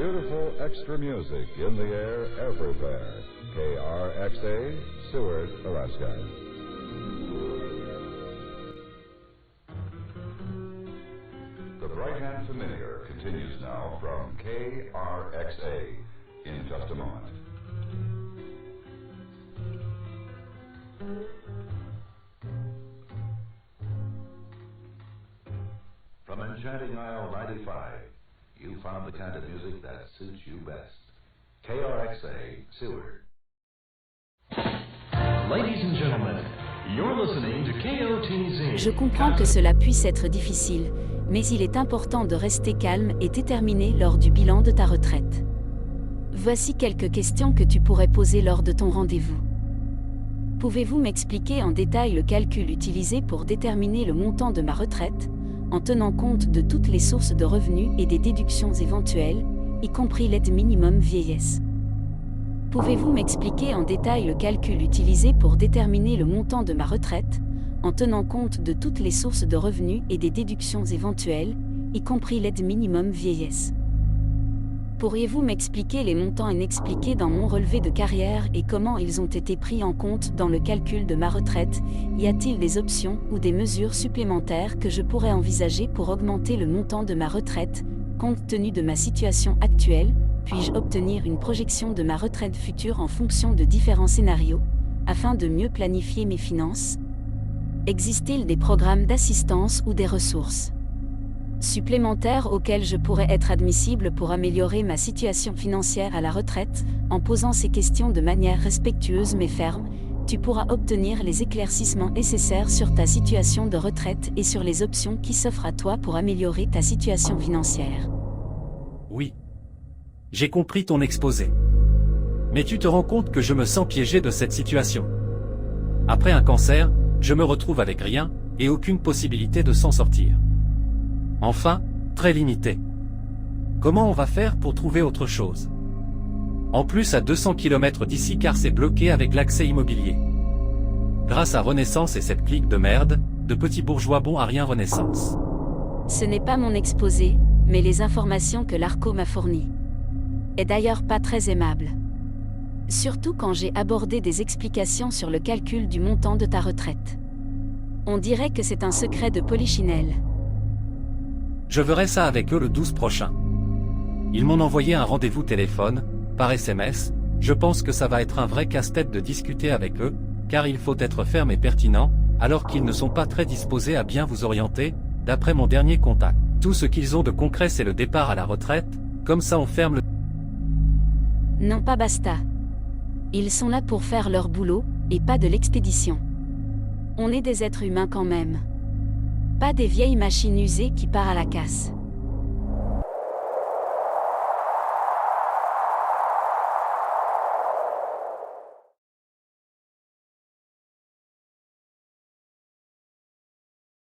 Beautiful extra music in the air everywhere. KRXA, Seward, Alaska. The Bright and Familiar continues now from KRXA in just a moment. From Enchanting Isle 95, you found the kind of music that suits you best. KRXA, Seward. Ladies and gentlemen, you're listening to KOTZ. Je comprends que cela puisse être difficile, mais il est important de rester calme et déterminé lors du bilan de ta retraite. Voici quelques questions que tu pourrais poser lors de ton rendez-vous. Pouvez-vous m'expliquer en détail le calcul utilisé pour déterminer le montant de ma retraite, en tenant compte de toutes les sources de revenus et des déductions éventuelles, y compris l'aide minimum vieillesse? Pouvez-vous m'expliquer en détail le calcul utilisé pour déterminer le montant de ma retraite, en tenant compte de toutes les sources de revenus et des déductions éventuelles, y compris l'aide minimum vieillesse? Pourriez-vous m'expliquer les montants inexpliqués dans mon relevé de carrière et comment ils ont été pris en compte dans le calcul de ma retraite? Y a-t-il des options ou des mesures supplémentaires que je pourrais envisager pour augmenter le montant de ma retraite, compte tenu de ma situation actuelle? Puis-je obtenir une projection de ma retraite future en fonction de différents scénarios, afin de mieux planifier mes finances? Existe-t-il des programmes d'assistance ou des ressources supplémentaires auxquels je pourrais être admissible pour améliorer ma situation financière à la retraite? En posant ces questions de manière respectueuse mais ferme, tu pourras obtenir les éclaircissements nécessaires sur ta situation de retraite et sur les options qui s'offrent à toi pour améliorer ta situation financière. Oui. J'ai compris ton exposé. Mais tu te rends compte que je me sens piégé de cette situation. Après un cancer, je me retrouve avec rien, et aucune possibilité de s'en sortir. Enfin, très limité. Comment on va faire pour trouver autre chose? En plus à 200 km d'ici car c'est bloqué avec l'accès immobilier. Grâce à Renaissance et cette clique de merde, de petits bourgeois bons à rien Renaissance. Ce n'est pas mon exposé, mais les informations que l'ARCO m'a fournies. Et d'ailleurs pas très aimable. Surtout quand j'ai abordé des explications sur le calcul du montant de ta retraite. On dirait que c'est un secret de polichinelle. Je verrai ça avec eux le 12 prochain. Ils m'ont envoyé un rendez-vous téléphone, par SMS, je pense que ça va être un vrai casse-tête de discuter avec eux, car il faut être ferme et pertinent, alors qu'ils ne sont pas très disposés à bien vous orienter, d'après mon dernier contact. Tout ce qu'ils ont de concret c'est le départ à la retraite, comme ça on ferme le... Non pas basta. Ils sont là pour faire leur boulot, et pas de l'expédition. On est des êtres humains quand même. Pas des vieilles machines usées qui partent à la casse.